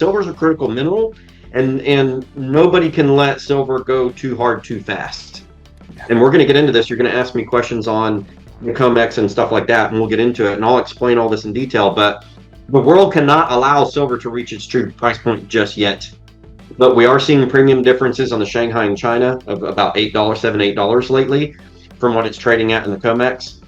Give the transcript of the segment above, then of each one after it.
Silver's a critical mineral, and nobody can let silver go too hard too fast. And we're going to get into this. You're going to ask me questions on the COMEX and stuff like that, and we'll get into it, and I'll explain all this in detail. But the world cannot allow silver to reach its true price point just yet. But we are seeing premium differences on the Shanghai and China of about $8, $7, $8 lately from what it's trading at in the COMEX.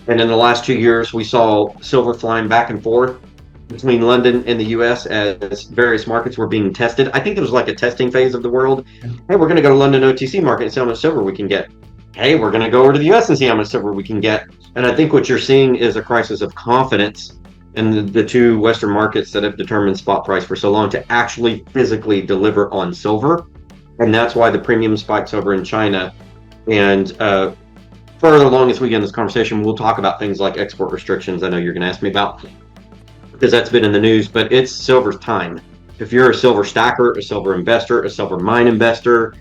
And in the last 2 years, we saw silver flying back and forth between London and the US as various markets were being tested. I think it was like a testing phase of the world. Hey, we're going to go to London OTC market and see how much silver we can get. Hey, we're going to go over to the US and see how much silver we can get. And I think what you're seeing is a crisis of confidence in the two Western markets that have determined spot price for so long to actually physically deliver on silver. And that's why the premium spikes over in China. And further along as we get in this conversation, we'll talk about things like export restrictions. I know you're going to ask me about, because that's been in the news, but it's silver's time. If you're a silver stacker, a silver investor, a silver mine investor,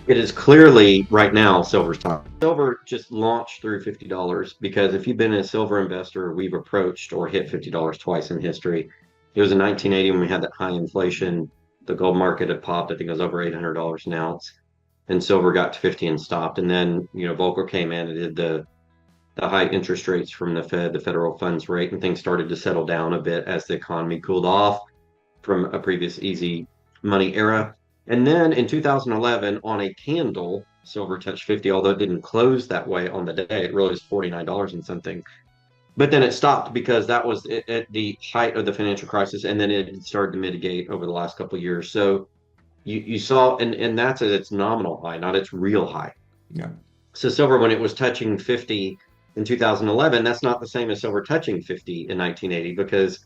it is clearly right now silver's time. Silver just launched through $50 because if you've been a silver investor, we've approached or hit $50 twice in history. It was in 1980 when we had that high inflation. The gold market had popped. I think it was over $800 an ounce, and silver got to 50 and stopped. And then, Volcker came in and did the high interest rates from the Fed, the federal funds rate, and things started to settle down a bit as the economy cooled off from a previous easy money era. And then in 2011, on a candle, silver touched 50, although it didn't close that way on the day. It really was $49 and something. But then it stopped because that was at the height of the financial crisis, and then it started to mitigate over the last couple of years. So you saw, and that's at its nominal high, not its real high. Yeah. So silver, when it was touching 50 in 2011, that's not the same as silver touching 50 in 1980, because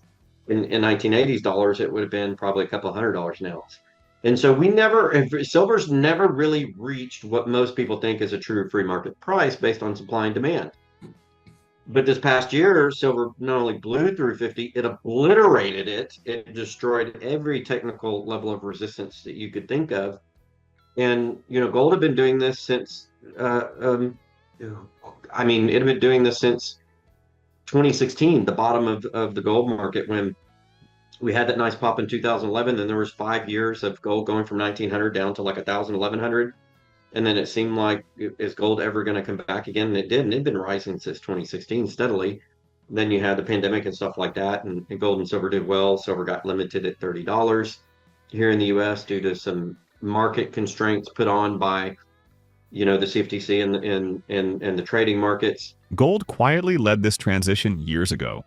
in 1980s dollars, it would have been probably a couple $100 an ounce. And so silver's never really reached what most people think is a true free market price based on supply and demand. But this past year, silver not only blew through 50, it obliterated it. It destroyed every technical level of resistance that you could think of. And, gold had been doing this since, it had been doing this since 2016, the bottom of the gold market, when we had that nice pop in 2011. Then there was 5 years of gold going from 1900 down to like 1000, 1100. And then it seemed like, is gold ever going to come back again? And it did. And it'd been rising since 2016 steadily. Then you had the pandemic and stuff like that. And gold and silver did well. Silver got limited at $30 here in the US due to some market constraints put on by, the CFTC and the trading markets. Gold quietly led this transition years ago.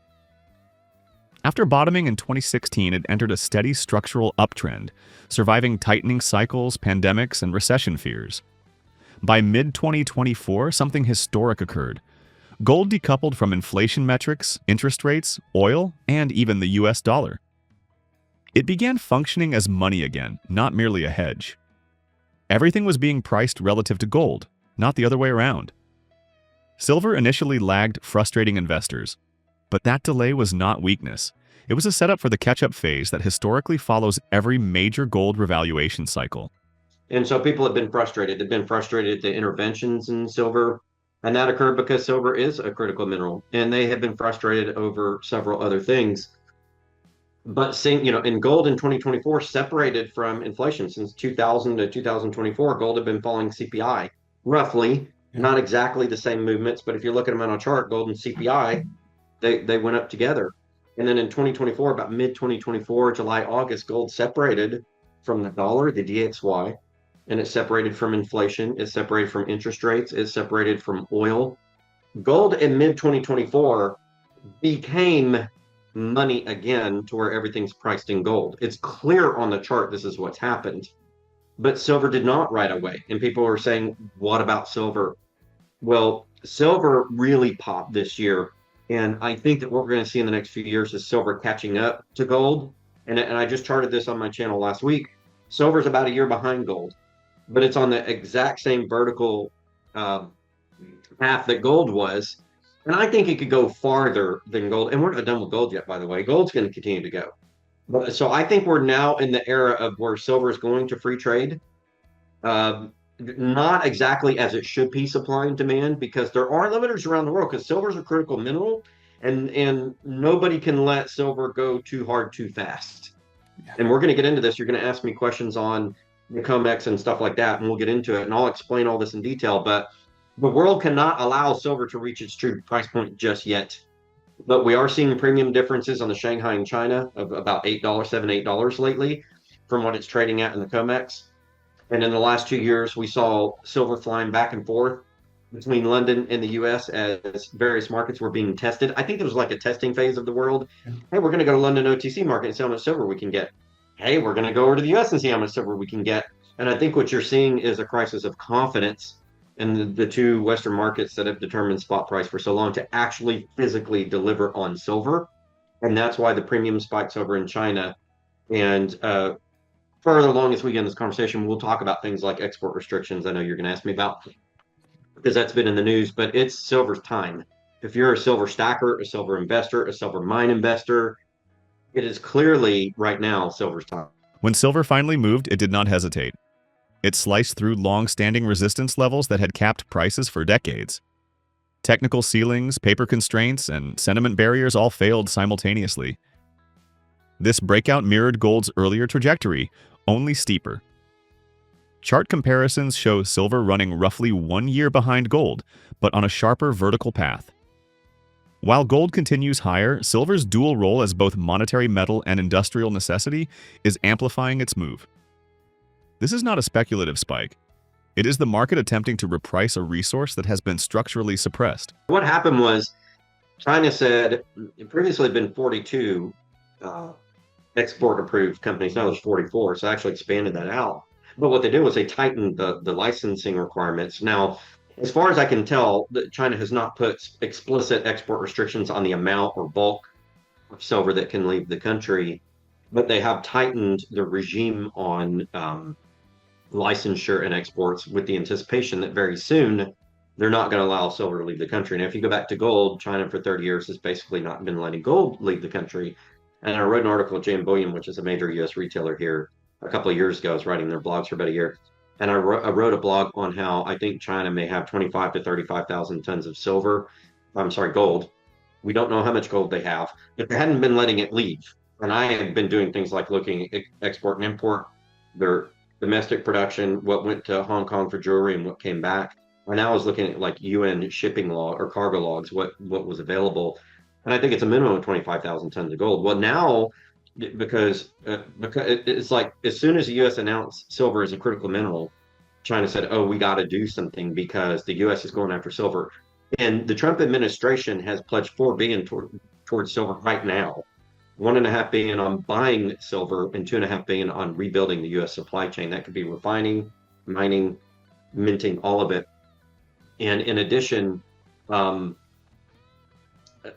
After bottoming in 2016, it entered a steady structural uptrend, surviving tightening cycles, pandemics, and recession fears. By mid-2024, something historic occurred. Gold decoupled from inflation metrics, interest rates, oil, and even the US dollar. It began functioning as money again, not merely a hedge. Everything was being priced relative to gold, not the other way around. Silver initially lagged, frustrating investors. But that delay was not weakness. It was a setup for the catch-up phase that historically follows every major gold revaluation cycle. And so people have been frustrated. They've been frustrated at the interventions in silver, and that occurred because silver is a critical mineral, and they have been frustrated over several other things. But seeing, in gold in 2024 separated from inflation. Since 2000 to 2024, gold had been following CPI, roughly, not exactly the same movements, but if you look at them on a chart, gold and CPI, they went up together. And then in 2024, about mid-2024, July, August, gold separated from the dollar, the DXY, and it separated from inflation. It separated from interest rates. It separated from oil. Gold in mid-2024 became money again to where everything's priced in gold. It's clear on the chart this is what's happened. But silver did not right away. And people are saying, what about silver? Well, silver really popped this year. And I think that what we're going to see in the next few years is silver catching up to gold. And I just charted this on my channel last week. Silver's about a year behind gold, but it's on the exact same vertical path that gold was. And I think it could go farther than gold. And we're not done with gold yet, by the way. Gold's going to continue to go. So I think we're now in the era of where silver is going to free trade. Not exactly as it should be, supply and demand, because there are limiters around the world, because silver is a critical mineral, and nobody can let silver go too hard too fast. And we're going to get into this. You're going to ask me questions on the COMEX and stuff like that, and we'll get into it, and I'll explain all this in detail. But the world cannot allow silver to reach its true price point just yet. But we are seeing premium differences on the Shanghai and China of about $8, $7, $8 lately from what it's trading at in the COMEX. And in the last 2 years, we saw silver flying back and forth between London and the US as various markets were being tested. I think it was like a testing phase of the world. Hey, we're going to go to London OTC market and see how much silver we can get. Hey, we're going to go over to the US and see how much silver we can get. And I think what you're seeing is a crisis of confidence in the two Western markets that have determined spot price for so long to actually physically deliver on silver. And that's why the premium spikes over in China. And further along as we get in this conversation, we'll talk about things like export restrictions. I know you're going to ask me about because that's been in the news, but it's silver's time. If you're a silver stacker, a silver investor, a silver mine investor, it is clearly right now silver's time. When silver finally moved, it did not hesitate. It sliced through long-standing resistance levels that had capped prices for decades. Technical ceilings, paper constraints, and sentiment barriers all failed simultaneously. This breakout mirrored gold's earlier trajectory, only steeper. Chart comparisons show silver running roughly 1 year behind gold, but on a sharper vertical path. While gold continues higher, silver's dual role as both monetary metal and industrial necessity is amplifying its move. This is not a speculative spike. It is the market attempting to reprice a resource that has been structurally suppressed. What happened was China said it previously had been 42 export approved companies. Now there's 44, so I actually expanded that out. But what they did was they tightened the licensing requirements. Now, as far as I can tell, China has not put explicit export restrictions on the amount or bulk of silver that can leave the country, but they have tightened the regime on licensure and exports with the anticipation that very soon they're not going to allow silver to leave the country. And if you go back to gold, China for 30 years has basically not been letting gold leave the country. And I wrote an article with JM Bullion, which is a major U.S. retailer here, a couple of years ago. I was writing their blogs for about a year. And I wrote a blog on how I think China may have 25 to 35,000 tons of gold. We don't know how much gold they have, but they hadn't been letting it leave. And I had been doing things like looking at export and import, their domestic production, what went to Hong Kong for jewelry and what came back. And I was looking at like UN shipping law or cargo logs, what was available. And I think it's a minimum of 25,000 tons of gold. Well, now, because it's like as soon as the U.S. announced silver as a critical mineral, China said, "Oh, we got to do something because the U.S. is going after silver." And the Trump administration has pledged $4 billion towards silver right now, $1.5 billion on buying silver and $2.5 billion on rebuilding the U.S. supply chain. That could be refining, mining, minting, all of it. And in addition,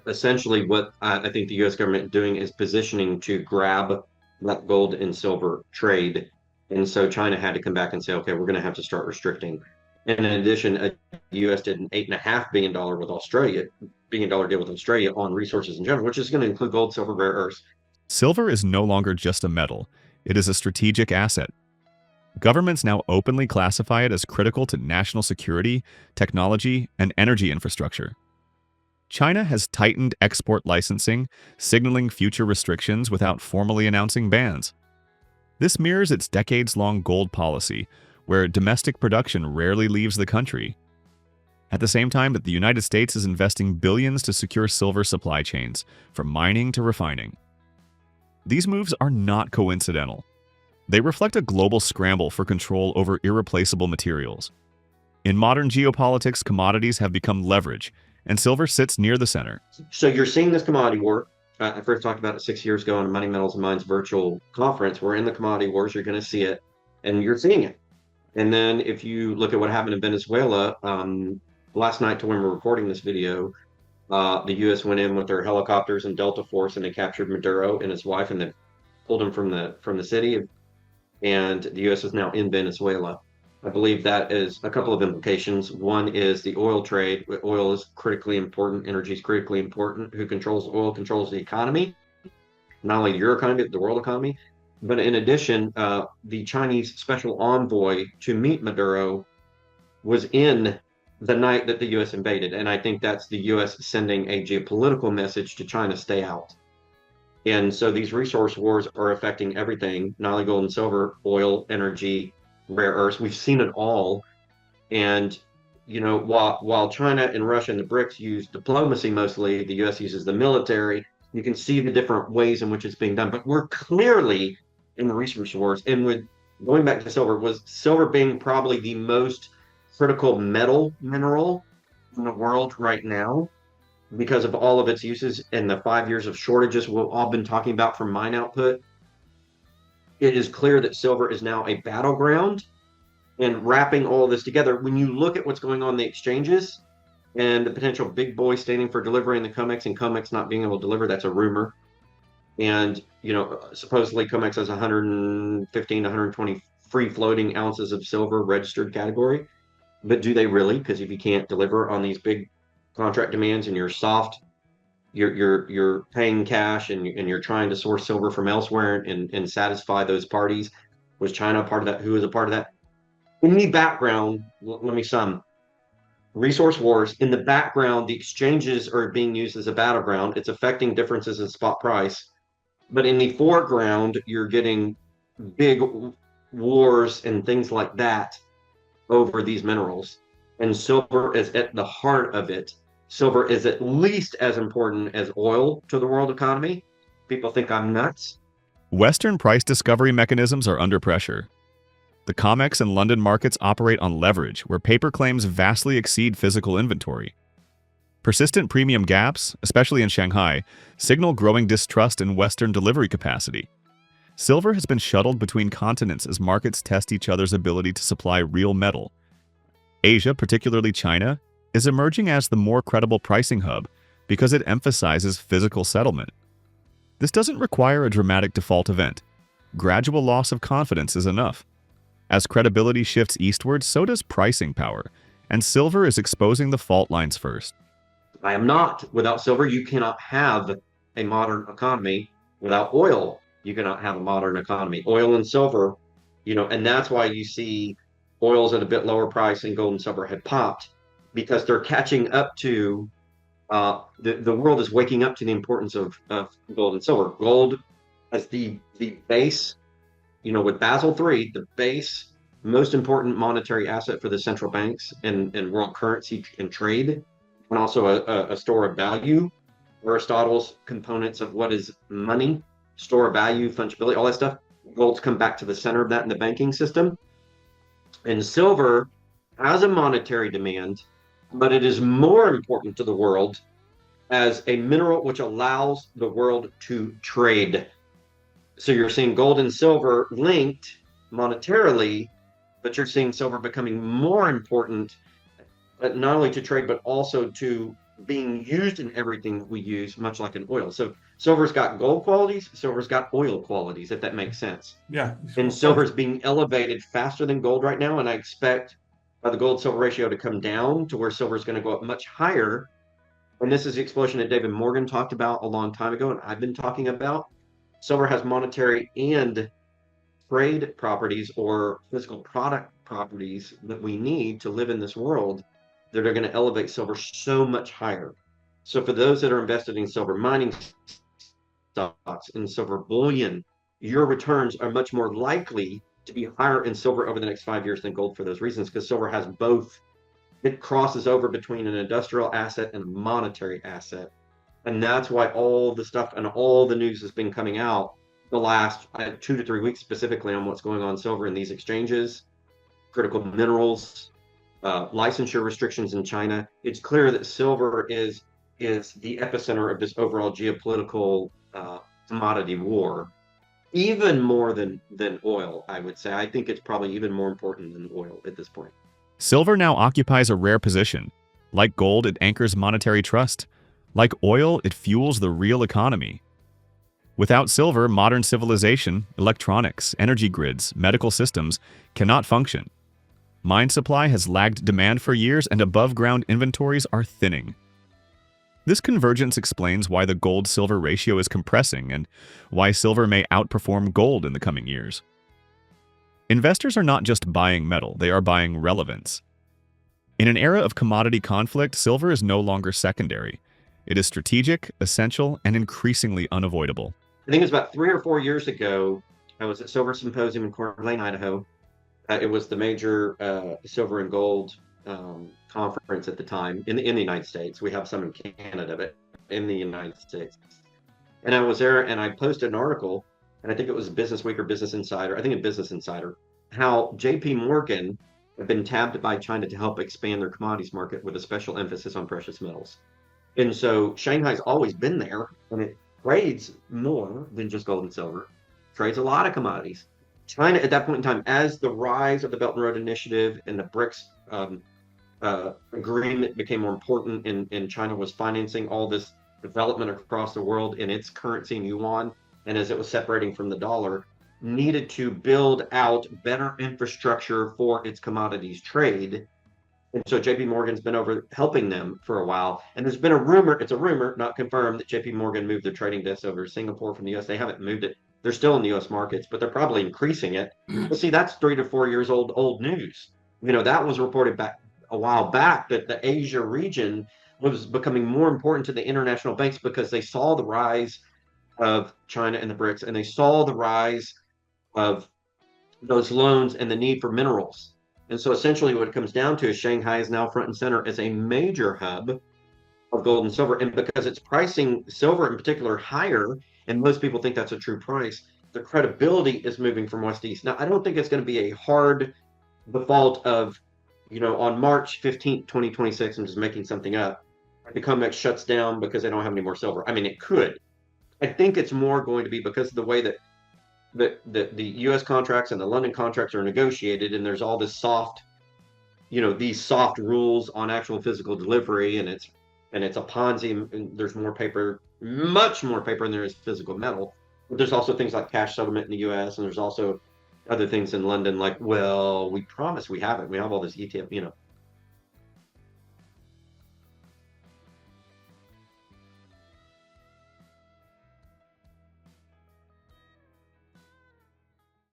essentially what I think the U.S. government is doing is positioning to grab that gold and silver trade. And so China had to come back and say, okay, we're going to have to start restricting. And in addition, the U.S. did an $8.5 billion deal with Australia on resources in general, which is going to include gold, silver, rare earths. Silver is no longer just a metal. It is a strategic asset. Governments now openly classify it as critical to national security, technology, and energy infrastructure. China has tightened export licensing, signaling future restrictions without formally announcing bans. This mirrors its decades-long gold policy, where domestic production rarely leaves the country. At the same time, the United States is investing billions to secure silver supply chains, from mining to refining. These moves are not coincidental. They reflect a global scramble for control over irreplaceable materials. In modern geopolitics, commodities have become leverage, and silver sits near the center. So you're seeing this commodity war. I first talked about it 6 years ago on a Money, Metals, and Mines virtual conference. We're in the commodity wars. You're going to see it, and you're seeing it. And then if you look at what happened in Venezuela, last night to when we're recording this video, the U.S. went in with their helicopters and Delta Force, and they captured Maduro and his wife, and they pulled him from the city. And the U.S. is now in Venezuela. I believe that is a couple of implications. One is the oil trade. Oil is critically important. Energy is critically important. Who controls oil controls the economy, not only your economy, but the world economy. But in addition, the Chinese special envoy to meet Maduro was in the night that the U.S. invaded. And I think that's the U.S. sending a geopolitical message to China, stay out. And so these resource wars are affecting everything, not only gold and silver, oil, energy, rare earths. We've seen it all. And while China and Russia and the BRICS use diplomacy mostly, the U.S. uses the military. You can see the different ways in which it's being done. But we're clearly in the resource wars. And with going back to silver, was silver being probably the most critical metal mineral in the world right now because of all of its uses and the 5 years of shortages we've all been talking about for mine output. It is clear that silver is now a battleground. And wrapping all this together, when you look at what's going on in the exchanges and the potential big boy standing for delivery in the COMEX and COMEX not being able to deliver, that's a rumor. And, supposedly COMEX has 115 to 120 free floating ounces of silver registered category. But do they really? Because if you can't deliver on these big contract demands and you're soft, you're paying cash and you're trying to source silver from elsewhere and satisfy those parties. Was China a part of that? Who was a part of that? In the background, let me sum. Resource wars. In the background, the exchanges are being used as a battleground. It's affecting differences in spot price. But in the foreground, you're getting big wars and things like that over these minerals. And silver is at the heart of it. Silver is at least as important as oil to the world economy. People think I'm nuts. Western price discovery mechanisms are under pressure. The COMEX and London markets operate on leverage, where paper claims vastly exceed physical inventory. Persistent premium gaps, especially in Shanghai, signal growing distrust in Western delivery capacity. Silver has been shuttled between continents as markets test each other's ability to supply real metal. Asia, particularly China, is emerging as the more credible pricing hub because it emphasizes physical settlement. This doesn't require a dramatic default event. Gradual loss of confidence is enough. As credibility shifts eastward, so does pricing power, and silver is exposing the fault lines first. I am not. Without silver, you cannot have a modern economy. Without oil, you cannot have a modern economy. Oil and silver, and that's why you see oil's at a bit lower price and gold and silver had popped because they're catching up to the world is waking up to the importance of gold and silver. Gold as the base. With Basel III, the base, most important monetary asset for the central banks and world currency and trade, and also a store of value. Aristotle's components of what is money, store of value, fungibility, all that stuff. Gold's come back to the center of that in the banking system. And silver has a monetary demand, but it is more important to the world as a mineral which allows the world to trade. So you're seeing gold and silver linked monetarily, but you're seeing silver becoming more important, not only to trade, but also to being used in everything we use, much like in oil. So silver's got gold qualities, silver's got oil qualities, if that makes sense. Yeah. And silver's being elevated faster than gold right now, and I expect the gold-silver ratio to come down to where silver's going to go up much higher. And this is the explosion that David Morgan talked about a long time ago, and I've been talking about. Silver has monetary and trade properties or physical product properties that we need to live in this world that are going to elevate silver so much higher. So for those that are invested in silver mining stocks and silver bullion, your returns are much more likely to be higher in silver over the next 5 years than gold for those reasons, because silver has both. It crosses over between an industrial asset and a monetary asset. And that's why all the stuff and all the news has been coming out the last 2 to 3 weeks specifically on what's going on silver in these exchanges, critical minerals, licensure restrictions in China. It's clear that silver is the epicenter of this overall geopolitical commodity war, even more than oil, I would say. I think it's probably even more important than oil at this point. Silver now occupies a rare position. Like gold, it anchors monetary trust. Like oil, it fuels the real economy. Without silver, modern civilization, electronics, energy grids, medical systems cannot function. Mine supply has lagged demand for years, and above-ground inventories are thinning. This convergence explains why the gold-silver ratio is compressing and why silver may outperform gold in the coming years. Investors are not just buying metal, they are buying relevance. In an era of commodity conflict, silver is no longer secondary. It is strategic, essential, and increasingly unavoidable. I think it was about 3 or 4 years ago. I was at Silver Symposium in Coeur d'Alene, Idaho. It was the major silver and gold conference at the time in the United States. We have some in Canada, but in the United States. And I was there, and I posted an article, and I think it was Business Week or Business Insider. I think it's Business Insider, how J.P. Morgan have been tapped by China to help expand their commodities market with a special emphasis on precious metals. And so Shanghai's always been there, and it trades more than just gold and silver. Trades a lot of commodities. China at that point in time, as the rise of the Belt and Road Initiative and the BRICS agreement became more important, and China was financing all this development across the world in its currency in yuan, and as it was separating from the dollar, needed to build out better infrastructure for its commodities trade. And so JP Morgan's been over helping them for a while. And there's been a rumor, it's a rumor, not confirmed, that JP Morgan moved their trading desk over to Singapore from the US. They haven't moved it. They're still in the US markets, but they're probably increasing it. But see, that's 3 to 4 years old news. That was reported back a while back, that the Asia region was becoming more important to the international banks because they saw the rise of China and the BRICS, and they saw the rise of those loans and the need for minerals. And so essentially what it comes down to is Shanghai is now front and center as a major hub of gold and silver. And because it's pricing silver in particular higher, and most people think that's a true price, the credibility is moving from west to east. Now, I don't think it's going to be a hard default of, on March 15th, 2026, I'm just making something up, the COMEX shuts down because they don't have any more silver. I mean, it could. I think it's more going to be because of the way that the U.S. contracts and the London contracts are negotiated, and there's all this soft, these soft rules on actual physical delivery, and it's a Ponzi, and there's more paper, much more paper than there is physical metal. But there's also things like cash settlement in the U.S., and there's also other things in London, like, well, we promise we have it. We have all this ETF,